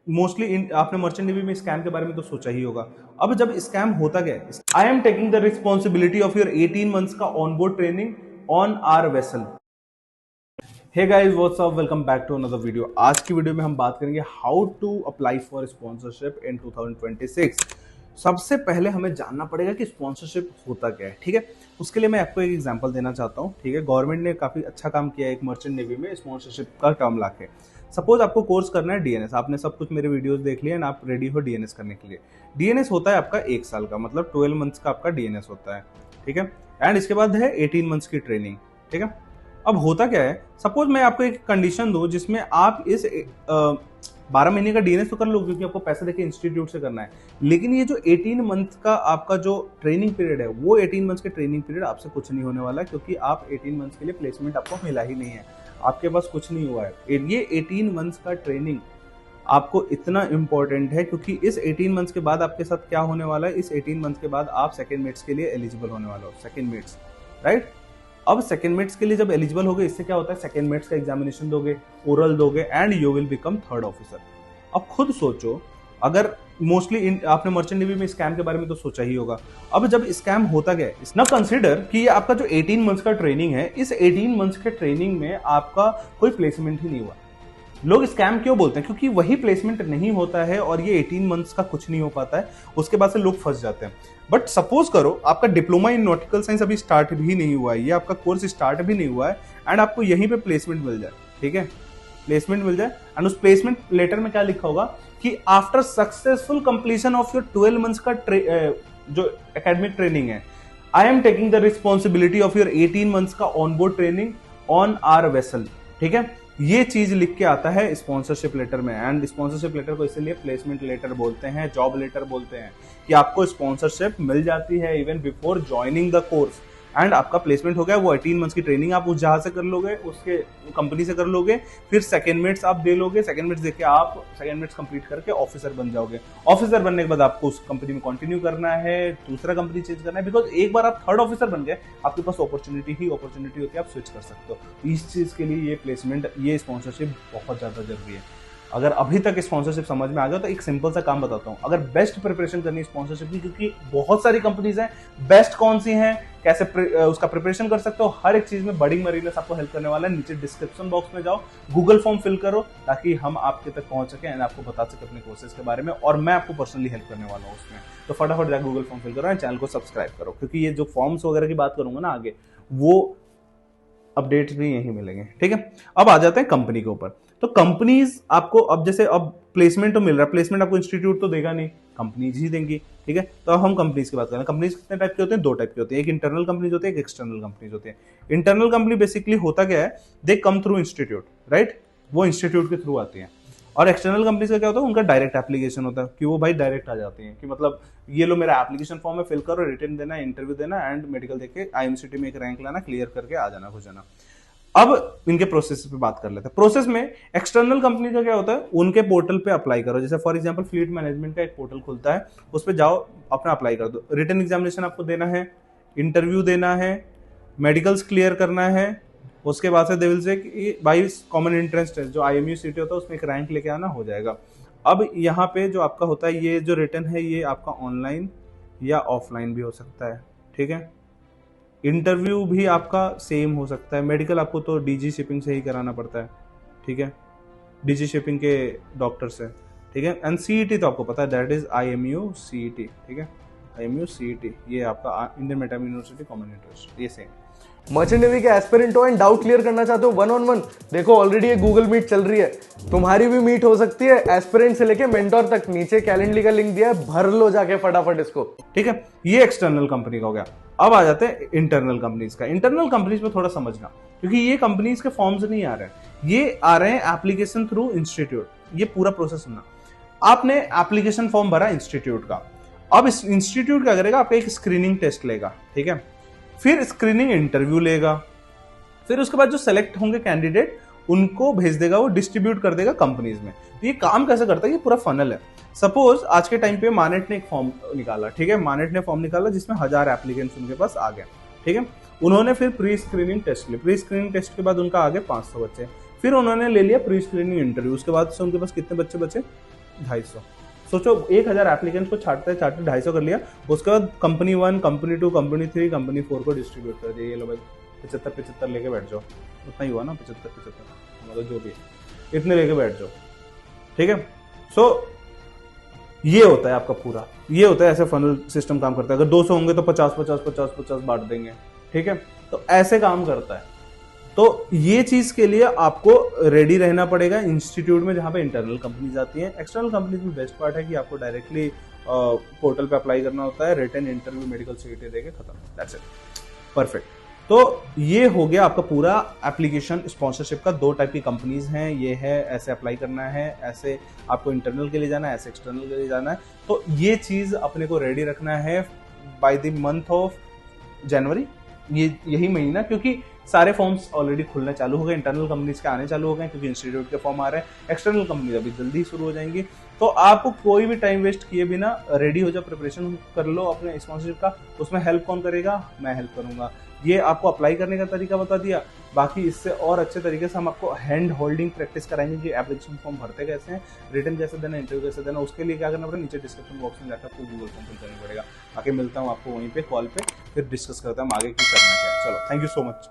Mostly आपने merchant navy में scam के बारे में तो सोचा ही होगा। अब जब स्कैम होता गया, I am taking the responsibility of your 18 months का onboard training on our vessel. Hey guys, what's up, welcome back to another video. आज की वीडियो में हम बात करेंगे how to apply for sponsorship in 2026। सबसे पहले हमें जानना पड़ेगा कि स्पॉन्सरशिप होता क्या है। ठीक है, उसके लिए मैं आपको एक एग्जांपल देना चाहता हूँ। ठीक है, गवर्नमेंट ने काफी अच्छा काम किया है एक मर्चेंट नेवी में स्पॉन्सरशिप का टर्म लाके। सपोज आपको कोर्स करना है डीएनएस, आपने सब कुछ मेरे वीडियोस देख लिए एंड आप रेडी हो डीएनएस करने के लिए। डीएनएस होता है आपका 1 साल का, मतलब 12 मंथ्स का आपका डीएनएस होता है। ठीक है, एंड इसके बाद है 18 मंथ्स की ट्रेनिंग। ठीक है, अब होता क्या है, सपोज मैं आपको एक कंडीशन दूं जिसमें आप इस 12 महीने का डीएनएस तो कर लो क्योंकि आपको पैसा देके इंस्टीट्यूट से करना है, लेकिन ये जो 18 मंथ का आपका जो ट्रेनिंग पीरियड है, वो 18 मंथ्स के ट्रेनिंग पीरियड आपसे कुछ नहीं होने वाला है, क्योंकि आप 18 मंथ्स के लिए प्लेसमेंट आपको मिला ही नहीं है, आपके पास कुछ नहीं हुआ है। ये 18 मंथ्स का ट्रेनिंग आपको इतना इंपॉर्टेंट है क्योंकि इस 18 मंथ्स के बाद आपके साथ क्या होने वाला है, इस 18 मंथ्स के बाद आप सेकेंड मेट्स के लिए एलिजिबल होने वाला हो। Second mates, right. अब सेकेंड मेट्स के लिए जब एलिजिबल होगे, इससे क्या होता है, सेकेंड मेट्स का एग्जामिनेशन दोगे, ओरल दोगे and you will become third officer. अब खुद सोचो, अगर मोस्टली आपने मर्चेंट नेवी में स्कैम के बारे में तो सोचा ही होगा। अब जब स्कैम होता गया, ना कंसीडर कि ये आपका जो 18 मंथ्स का ट्रेनिंग है, इस 18 मंथ्स के ट्रेनिंग में आपका कोई प्लेसमेंट ही नहीं हुआ। लोग स्कैम क्यों बोलते हैं, क्योंकि वही प्लेसमेंट नहीं होता है और ये 18 मंथ्स का कुछ नहीं हो पाता है, उसके बाद से लोग फंस जाते हैं। बट सपोज करो आपका डिप्लोमा इन नॉटिकल साइंस अभी स्टार्ट भी नहीं हुआ है, ये आपका कोर्स स्टार्ट भी नहीं हुआ है एंड आपको यहीं पे प्लेसमेंट मिल जाए। ठीक है, प्लेसमेंट मिल जाए एंड उस प्लेसमेंट लेटर में क्या लिखा होगा कि after successful completion of your 12 months का जो एकेडमिक ट्रेनिंग है, I am taking the responsibility of your 18 months का onboard training on our vessel. ठीक है, ये चीज लिख के आता है स्पॉन्सरशिप लेटर में। एंड स्पॉन्सरशिप लेटर को इसलिए प्लेसमेंट लेटर बोलते हैं, जॉब लेटर बोलते हैं, कि आपको स्पॉन्सरशिप मिल जाती है even before joining the course and आपका प्लेसमेंट हो गया। वो 18 मंथ्स की ट्रेनिंग आप उस जहां से कर लोगे, उसके कंपनी से कर लोगे, फिर सेकेंड मेट्स आप दे लोगे, सेकेंड मेट्स देके आप सेकेंड मेट्स कंप्लीट करके ऑफिसर बन जाओगे। ऑफिसर बनने के बाद आपको उस कंपनी में कंटिन्यू करना है, दूसरा कंपनी चेंज करना है, बिकॉज एक बार आप थर्ड ऑफिसर बन गए, आपके पास अपॉर्चुनिटी होती है, आप स्विच कर सकते हो। इस चीज के लिए ये प्लेसमेंट, ये स्पॉन्सरशिप बहुत ज्यादा जरूरी है। अगर अभी तक स्पॉन्सरशिप समझ में आ गया तो एक सिंपल सा काम बताता हूं। अगर बेस्ट प्रिपरेशन करनी है स्पॉन्सरशिप की, क्योंकि बहुत सारी कंपनीज हैं, बेस्ट कौन सी हैं, कैसे उसका प्रिपरेशन कर सकते हो, हर एक चीज में बड़ी मरीनस आपको हेल्प करने वाला है। नीचे डिस्क्रिप्शन बॉक्स में जाओ, गूगल फॉर्म फिल करो ताकि हम आपके तक पहुंच सके एंड आपको बता सके अपने कोर्सेज के बारे में, और मैं आपको पर्सनली हेल्प करने वाला हूँ उसमें। तो फटाफट जाकर गूगल फॉर्म फिल करो एंड चैनल को सब्सक्राइब करो, क्योंकि ये जो फॉर्म्स वगैरह की बात करूंगा ना आगे, वो अपडेट्स भी यहीं मिलेंगे। ठीक है, अब आ जाते हैं कंपनी के ऊपर। तो कंपनीज आपको, अब जैसे अब प्लेसमेंट तो मिल रहा है, प्लेसमेंट आपको इंस्टीट्यूट तो देगा नहीं, कंपनीज ही देंगी। ठीक है, तो अब हम कंपनीज की बात करें। कंपनीज कितने टाइप के होते हैं, 2 टाइप के होते हैं, एक इंटरनल कंपनीज होती है, एक एक्सटर्नल कंपनीज होती है। इंटरनल कंपनी बेसिकली होता क्या है, दे कम थ्रू इंस्टीट्यूट, राइट, वो इंस्टीट्यूट के थ्रू आती है। और एक्सटर्नल कंपनीज का क्या होता है, उनका डायरेक्ट एप्लीकेशन होता है कि वो भाई डायरेक्ट आ जाती हैं, कि मतलब ये लो मेरा एप्लीकेशन फॉर्म है, फिल करो, रिटर्न देना, इंटरव्यू देना एंड मेडिकल देके आईएमसीटी में एक रैंक लाना, क्लियर करके आ जाना, हो जाना। अब इनके प्रोसेस पे बात कर लेते हैं। प्रोसेस में एक्सटर्नल कंपनी का क्या होता है, उनके पोर्टल पे अप्लाई करो। जैसे फॉर एग्जांपल फ्लीट मैनेजमेंट का एक पोर्टल खुलता है, उस पे जाओ, अपना अप्लाई कर दो। रिटन एग्जामिनेशन आपको देना है, इंटरव्यू देना है, मेडिकल्स क्लियर करना है, उसके बाद से दे विल से कि भाई कॉमन एंट्रेंस टेस्ट जो IMU सीटी होता है उसमें एक रैंक लेके आना, हो जाएगा। अब यहाँ पे जो आपका होता है, ये जो रिटन है ये आपका ऑनलाइन या ऑफलाइन भी हो सकता है। ठीक है, इंटरव्यू भी आपका सेम हो सकता है। मेडिकल आपको तो डीजी शिपिंग से ही कराना पड़ता है। ठीक है, डीजी शिपिंग के डॉक्टर से। ठीक है, एंड सीईटी तो आपको पता है, दैट इज IMU CET। ठीक है, IMU CET ये आपका इंडियन मेटाम यूनिवर्सिटी कॉमन इंटरेस्ट, ये सेम। मर्चेंट नेवी के एस्पिरेंट हो एंड डाउट क्लियर करना चाहते हो 1-on-1, देखो ऑलरेडी ये गूगल मीट चल रही है, तुम्हारी भी मीट हो सकती है, एस्पिरेंट से लेके मेंटोर तक। नीचे कैलेंडर का लिंक दिया है, भर लो जाके फटाफट इसको। ठीक है, ये एक्सटर्नल कंपनी का हो गया। अब आ जाते हैं इंटरनल कंपनीज का। इंटरनल कंपनीज में थोड़ा समझना, क्योंकि ये कंपनीज के फॉर्म्स नहीं आ रहे हैं, ये आ रहे हैं एप्लीकेशन थ्रू इंस्टीट्यूट। ये पूरा प्रोसेस सुनना, आपने एप्लीकेशन फॉर्म भरा इंस्टीट्यूट का, अब इस इंस्टीट्यूट क्या करेगा, आपका एक स्क्रीनिंग टेस्ट लेगा। ठीक है, फिर स्क्रीनिंग इंटरव्यू लेगा, फिर उसके बाद जो सेलेक्ट होंगे कैंडिडेट उनको भेज देगा, वो डिस्ट्रीब्यूट कर देगा कंपनीज में। तो ये काम कैसे करता है, ये पूरा फनल है। सपोज आज के टाइम पे मानेट ने एक फॉर्म निकाला। ठीक है, मानेट ने फॉर्म निकाला जिसमें 1000 एप्लीकेंट्स उनके पास आ गए। ठीक है, उन्होंने फिर प्री स्क्रीनिंग टेस्ट लिया, प्री स्क्रीनिंग टेस्ट के बाद उनका आगे 500 बच्चे, फिर उन्होंने ले लिया प्री स्क्रीनिंग इंटरव्यू, उसके बाद से उनके पास कितने बच्चे बचे, 250। सोचो 1000 एप्लीकेंट्स को छाटते 250 कर लिया, उसके बाद कंपनी 1, कंपनी 2, कंपनी 3, कंपनी 4 को डिस्ट्रीब्यूट कर दिया। ये लो भाई 75 लेके बैठ जाओ, उतना ही हुआ ना, 75 मतलब जो भी है इतने लेके बैठ जाओ, ठीक है। सो ये होता है आपका पूरा, ये होता है, ऐसे फनल सिस्टम काम करता है। अगर 200 होंगे तो 50 बांट देंगे, ठीक है। तो ऐसे काम करता है। तो ये चीज के लिए आपको रेडी रहना पड़ेगा इंस्टीट्यूट में, जहां पे इंटरनल कंपनीज आती हैं। एक्सटर्नल कंपनीज में बेस्ट पार्ट है कि आपको डायरेक्टली पोर्टल पे अप्लाई करना होता है, रिटन इंटरव्यू, मेडिकल सीट देके खत्म, दैट्स इट, परफेक्ट। तो ये हो गया आपका पूरा एप्लीकेशन स्पॉन्सरशिप का। 2 टाइप की कंपनीज हैं, ये है ऐसे अप्लाई करना है, ऐसे आपको इंटरनल के लिए जाना है, ऐसे एक्सटर्नल के लिए जाना है। तो ये चीज अपने को रेडी रखना है by the month of January, यही महीना, क्योंकि सारे फॉर्म्स ऑलरेडी खुलना चालू हो गए, इंटरनल कंपनीज के आने चालू हो गए, क्योंकि इंस्टीट्यूट के फॉर्म आ रहे हैं। एक्सटर्नल कंपनीज अभी जल्दी शुरू हो जाएंगी। तो आपको कोई भी टाइम वेस्ट किए बिना रेडी हो जाओ, प्रिपरेशन कर लो अपने स्पॉन्सरशिप का। उसमें हेल्प कौन करेगा? मैं हेल्प करूंगा। ये आपको अप्लाई करने का तरीका बता दिया, बाकी इससे और अच्छे तरीके से हम आपको हैंड होल्डिंग प्रैक्टिस कराएंगे कि एप्लीकेशन फॉर्म भरते कैसे हैं, रिटर्न कैसे देना, इंटरव्यू कैसे देना। उसके लिए क्या करना पड़ेगा, नीचे डिस्क्रिप्शन बॉक्स में जाकर आपको गूगल फॉर्म फिल करना पड़ेगा। आगे मिलता हूँ आपको वहीं पे कॉल पे, फिर डिस्कस करता हूँ आगे की करना क्या है। चलो, थैंक यू सो मच।